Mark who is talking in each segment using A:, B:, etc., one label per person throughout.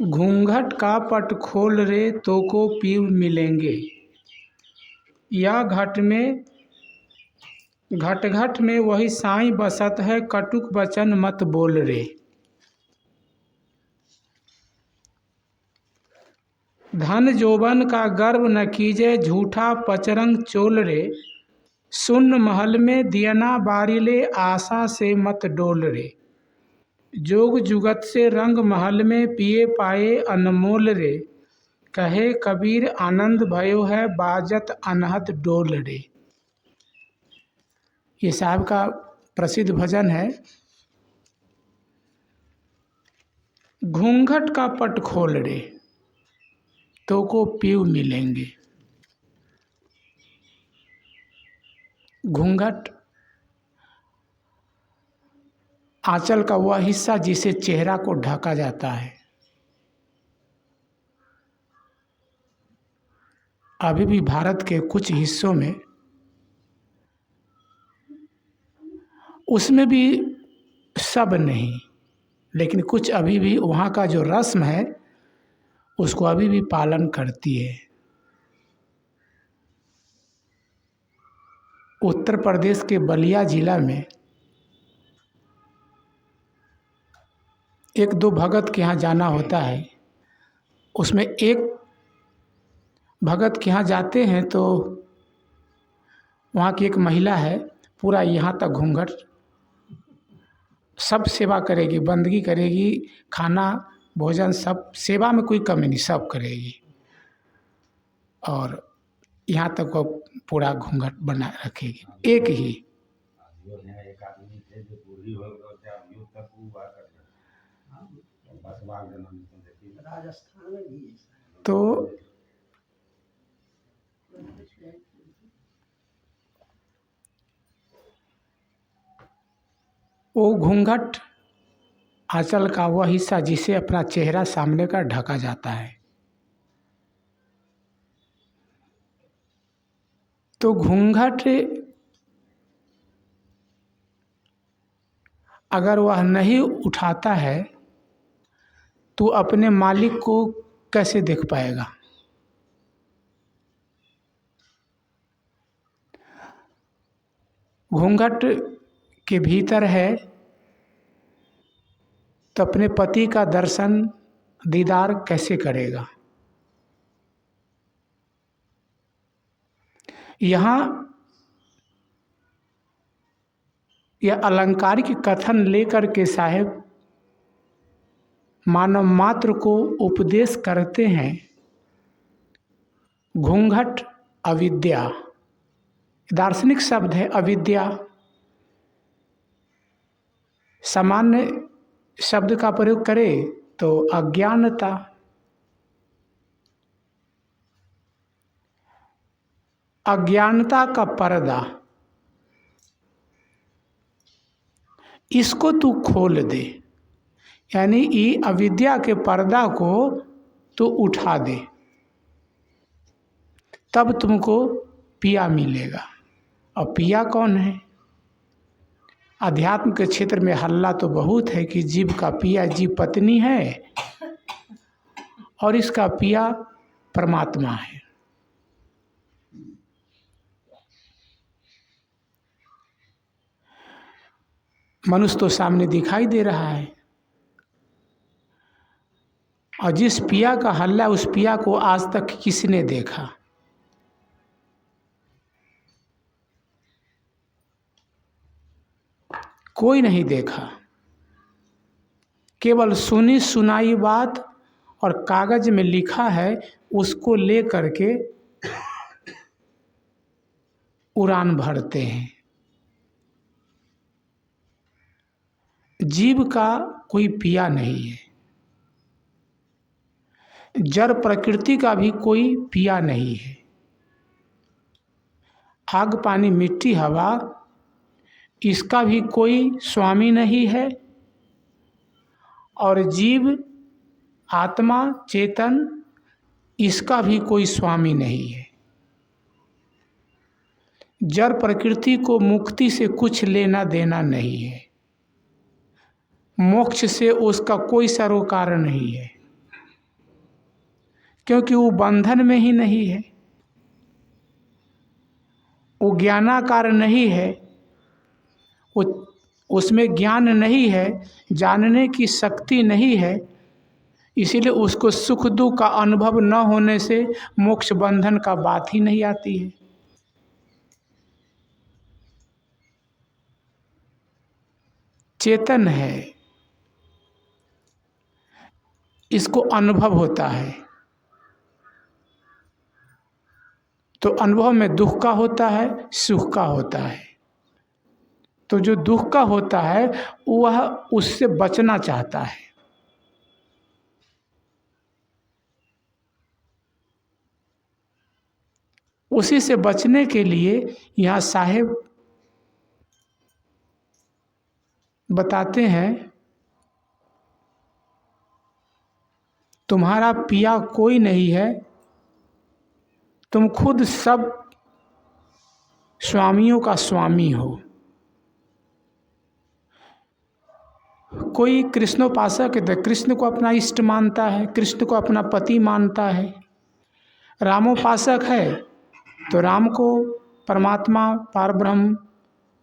A: घूंघट का पट खोल रे तो को पीव मिलेंगे। या घट घट में वही साईं बसत है, कटुक वचन मत बोल रे। धन जोबन का गर्व न कीजे, झूठा पचरंग चोल रे। सुन्न महल में दियना बारी ले, आशा से मत डोल रे। जोग जुगत से रंग महल में, पिए पाए अनमोल रे। कहे कबीर आनंद भयो है, बाजत अनहद डोल रे। ये साहब का प्रसिद्ध भजन है। घूंघट का पट खोल रे तो को पीव मिलेंगे। घूंघट आंचल का वह हिस्सा जिसे चेहरा को ढका जाता है। अभी भी भारत के कुछ हिस्सों में उसमें भी सब नहीं, लेकिन कुछ अभी भी वहाँ का जो रस्म है उसको अभी भी पालन करती है। उत्तर प्रदेश के बलिया जिला में एक दो भगत के यहाँ जाना होता है। उसमें एक भगत के यहाँ जाते हैं तो वहाँ की एक महिला है, पूरा यहाँ तक घूंघट, सब सेवा करेगी, बंदगी करेगी, खाना भोजन सब, सेवा में कोई कमी नहीं, सब करेगी। और यहाँ तक वो पूरा घूंघट बना रखेगी, एक ही। तो वो घूंघट आंचल का वह हिस्सा जिसे अपना चेहरा सामने का ढका जाता है। तो घूंघट अगर वह नहीं उठाता है तो अपने मालिक को कैसे देख पाएगा। घूंघट के भीतर है तो अपने पति का दर्शन दीदार कैसे करेगा। यहाँ यह अलंकारिक कथन लेकर के साहेब मानव मात्र को उपदेश करते हैं। घूंघट अविद्या, दार्शनिक शब्द है अविद्या। सामान्य शब्द का प्रयोग करें तो अज्ञानता। अज्ञानता का पर्दा, इसको तू खोल दे, यानी ये अविद्या के पर्दा को तू उठा दे, तब तुमको पिया मिलेगा। और पिया कौन है? अध्यात्म के क्षेत्र में हल्ला तो बहुत है कि जीव का पिया जीव पत्नी है और इसका पिया परमात्मा है। मनुष्य तो सामने दिखाई दे रहा है, और जिस पिया का हल्ला, उस पिया को आज तक किसने देखा? कोई नहीं देखा। केवल सुनी सुनाई बात और कागज में लिखा है, उसको ले करके उड़ान भरते हैं। जीव का कोई पिया नहीं है, जड़ प्रकृति का भी कोई पिया नहीं है। आग पानी मिट्टी हवा, इसका भी कोई स्वामी नहीं है। और जीव आत्मा चेतन, इसका भी कोई स्वामी नहीं है। जड़ प्रकृति को मुक्ति से कुछ लेना देना नहीं है। मोक्ष से उसका कोई सरोकार नहीं है। क्योंकि वो बंधन में ही नहीं है, वो ज्ञानाकार नहीं है, वो उसमें ज्ञान नहीं है, जानने की शक्ति नहीं है। इसीलिए उसको सुख दुख का अनुभव न होने से मोक्ष बंधन का बात ही नहीं आती है। चेतन है, इसको अनुभव होता है। तो अनुभव में दुख का होता है, सुख का होता है। तो जो दुख का होता है वह उससे बचना चाहता है। उसी से बचने के लिए यहाँ साहेब बताते हैं, तुम्हारा पिया कोई नहीं है, तुम खुद सब स्वामियों का स्वामी हो। कोई कृष्णोपासक है तो कृष्ण को अपना इष्ट मानता है, कृष्ण को अपना पति मानता है। रामोपासक है तो राम को परमात्मा पारब्रह्म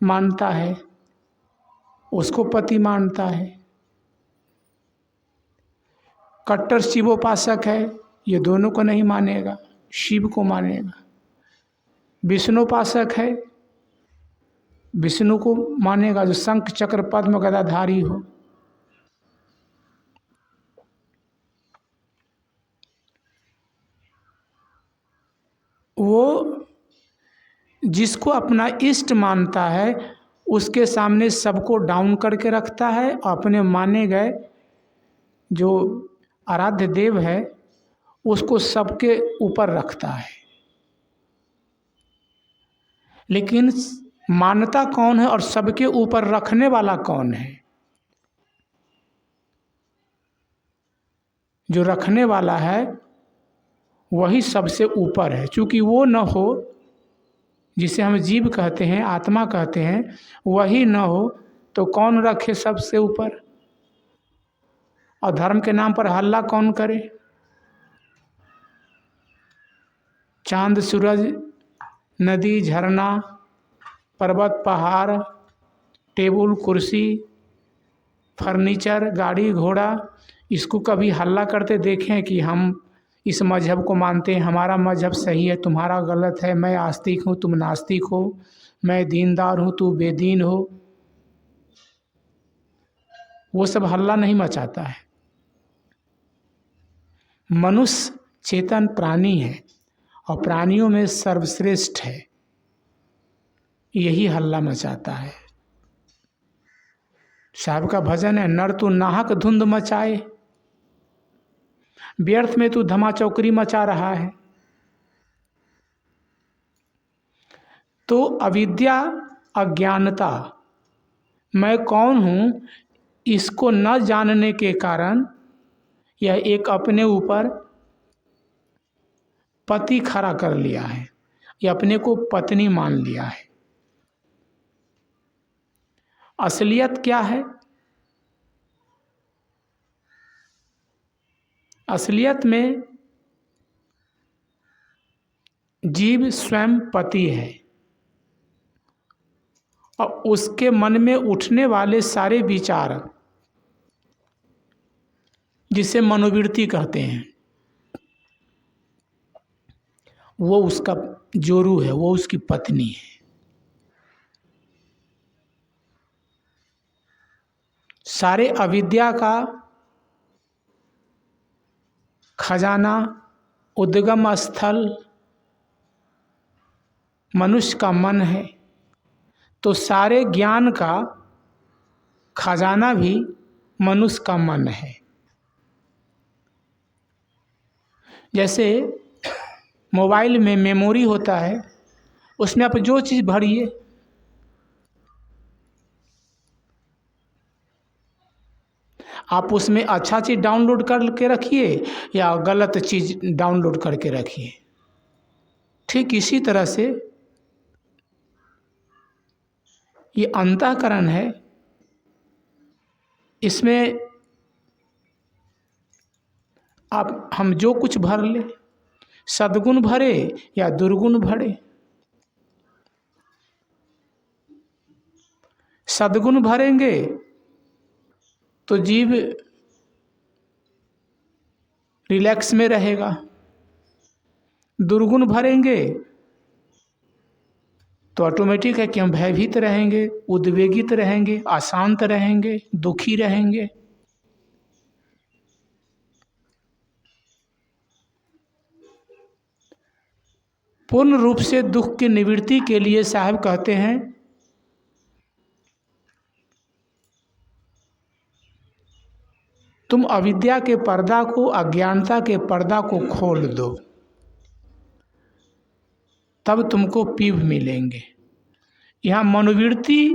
A: मानता है, उसको पति मानता है। कट्टर शिवोपासक है, ये दोनों को नहीं मानेगा, शिव को मानेगा। विष्णुपासक है, विष्णु को मानेगा जो शंख चक्र पद्म गदाधारी हो। वो जिसको इष्ट इष्ट मानता है उसके सामने सबको डाउन करके रखता है, अपने माने गए जो आराध्य देव है उसको सबके ऊपर रखता है। लेकिन मानता कौन है और सबके ऊपर रखने वाला कौन है? जो रखने वाला है वही सबसे ऊपर है। क्योंकि वो न हो, जिसे हम जीव कहते हैं, आत्मा कहते हैं, वही न हो तो कौन रखे सबसे ऊपर? और धर्म के नाम पर हल्ला कौन करे? चांद सूरज नदी झरना पर्वत पहाड़ टेबल कुर्सी फर्नीचर गाड़ी घोड़ा, इसको कभी हल्ला करते देखें कि हम इस मजहब को मानते हैं, हमारा मजहब सही है, तुम्हारा गलत है, मैं आस्तिक हूँ तुम नास्तिक हो, मैं दीनदार हूँ तू बेदीन हो? वो सब हल्ला नहीं मचाता है। मनुष्य चेतन प्राणी है और प्राणियों में सर्वश्रेष्ठ है, यही हल्ला मचाता है। साहब का भजन है, नर तू नाहक धुंध मचाए, व्यर्थ में तू धमा चौकरी मचा रहा है। तो अविद्या अज्ञानता, मैं कौन हूँ, इसको न जानने के कारण यह एक अपने ऊपर पति खड़ा कर लिया है, यह अपने को पत्नी मान लिया है। असलियत क्या है? असलियत में जीव स्वयं पति है और उसके मन में उठने वाले सारे विचार, जिसे मनोवृत्ति कहते हैं, वो उसका जोरू है, वो उसकी पत्नी है। सारे अविद्या का खजाना, उद्गम स्थल मनुष्य का मन है, तो सारे ज्ञान का खजाना भी मनुष्य का मन है। जैसे मोबाइल में मेमोरी होता है, उसमें आप जो चीज़ भरिए, आप उसमें अच्छा चीज़ डाउनलोड करके रखिए या गलत चीज़ डाउनलोड करके रखिए। ठीक इसी तरह से ये अंतःकरण है, इसमें आप हम जो कुछ भर ले, सद्गुण भरे या दुर्गुण भरे। सद्गुण भरेंगे तो जीव रिलैक्स में रहेगा, दुर्गुण भरेंगे तो ऑटोमेटिक है कि हम भयभीत रहेंगे, उद्वेगित रहेंगे, अशांत रहेंगे, दुखी रहेंगे। पूर्ण रूप से दुख की निवृत्ति के लिए साहब कहते हैं तुम अविद्या के पर्दा को, अज्ञानता के पर्दा को खोल दो, तब तुमको पीव मिलेंगे। यहाँ मनोवृत्ति,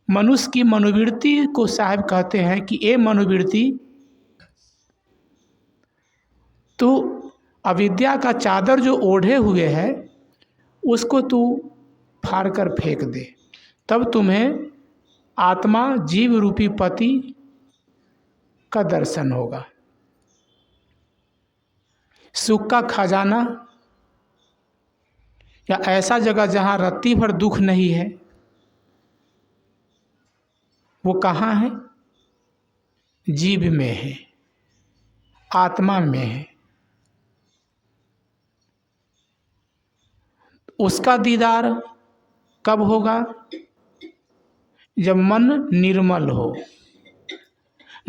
A: मनुष्य की मनोवृत्ति को साहब कहते हैं कि ये मनोवृत्ति तो अविद्या का चादर जो ओढ़े हुए है उसको तू फाड़ कर फेंक दे, तब तुम्हें आत्मा जीव रूपी पति का दर्शन होगा। सुख का खजाना या ऐसा जगह जहाँ रत्ती भर दुख नहीं है, वो कहाँ है? जीव में है, आत्मा में है। उसका दीदार कब होगा? जब मन निर्मल हो।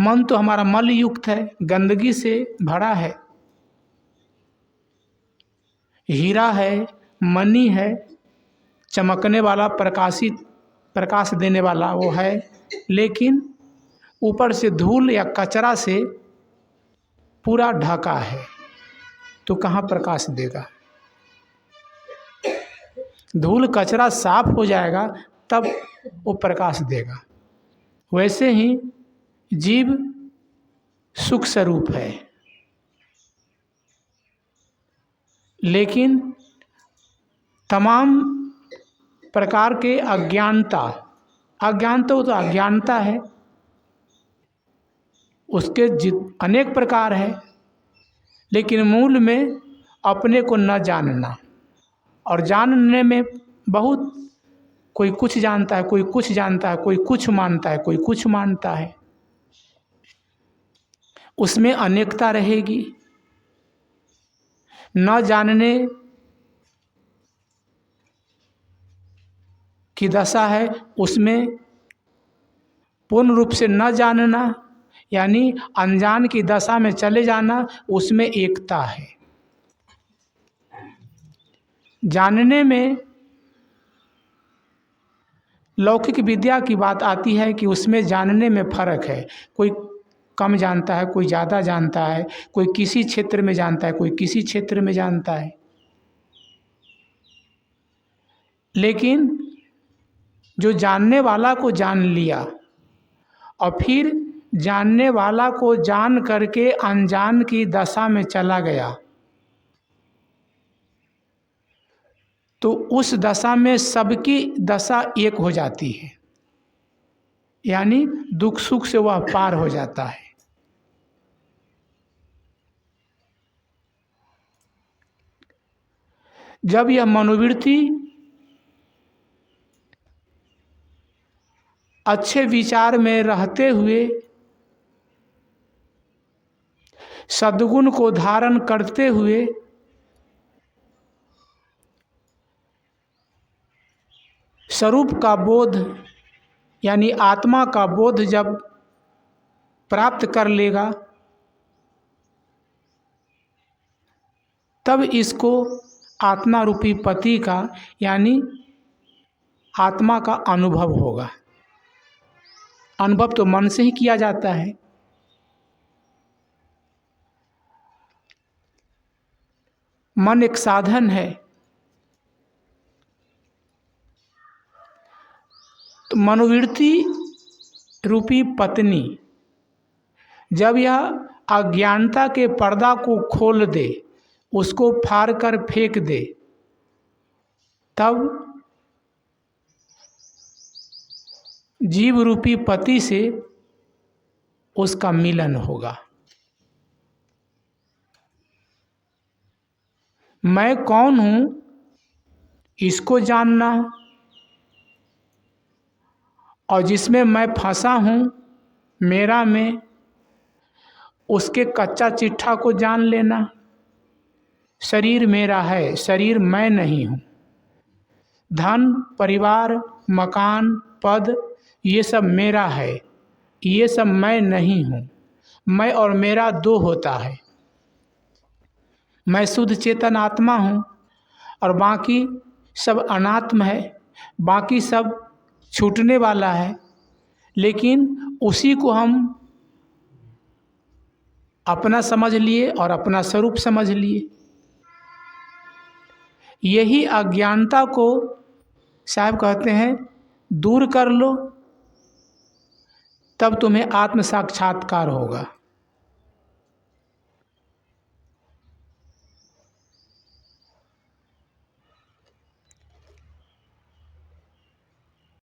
A: मन तो हमारा मल युक्त है, गंदगी से भरा है। हीरा है, मणि है, चमकने वाला, प्रकाश देने वाला वो है, लेकिन ऊपर से धूल या कचरा से पूरा ढका है, तो कहाँ प्रकाश देगा? धूल कचरा साफ हो जाएगा तब वो प्रकाश देगा। वैसे ही जीव सुख स्वरूप है, लेकिन तमाम प्रकार के अज्ञानता तो अज्ञानता है, उसके अनेक प्रकार है, लेकिन मूल में अपने को न जानना, और जानने में बहुत, कोई कुछ जानता है, कोई कुछ जानता है, कोई कुछ मानता है, कोई कुछ मानता है, उसमें अनेकता रहेगी। न जानने की दशा है, उसमें पूर्ण रूप से न जानना यानी अनजान की दशा में चले जाना, उसमें एकता है। जानने में लौकिक विद्या की बात आती है कि उसमें जानने में फर्क है, कोई कम जानता है, कोई ज़्यादा जानता है, कोई किसी क्षेत्र में जानता है, कोई किसी क्षेत्र में जानता है। लेकिन जो जानने वाला को जान लिया और फिर जानने वाला को जान करके अनजान की दशा में चला गया, तो उस दशा में सबकी दशा एक हो जाती है, यानी दुख सुख से वह पार हो जाता है। जब यह मनोवृत्ति अच्छे विचार में रहते हुए सद्गुण को धारण करते हुए स्वरूप का बोध यानी आत्मा का बोध जब प्राप्त कर लेगा, तब इसको आत्मा रूपी पति का यानी आत्मा का अनुभव होगा। अनुभव तो मन से ही किया जाता है। मन एक साधन है, तो मनोवृत्ति रूपी पत्नी जब यह अज्ञानता के पर्दा को खोल दे, उसको फाड़ कर फेंक दे, तब जीव रूपी पति से उसका मिलन होगा। मैं कौन हूँ इसको जानना, और जिसमें मैं फंसा हूँ मेरा में, उसके कच्चा चिट्ठा को जान लेना। शरीर मेरा है, शरीर मैं नहीं हूँ। धन, परिवार, मकान, पद, ये सब मेरा है, ये सब मैं नहीं हूँ। मैं और मेरा दो होता है। मैं शुद्ध चेतन आत्मा हूँ और बाकी सब अनात्म है, बाकी सब छूटने वाला है। लेकिन उसी को हम अपना समझ लिए और अपना स्वरूप समझ लिए। यही अज्ञानता को साहब कहते हैं दूर कर लो, तब तुम्हें आत्म साक्षात्कार होगा।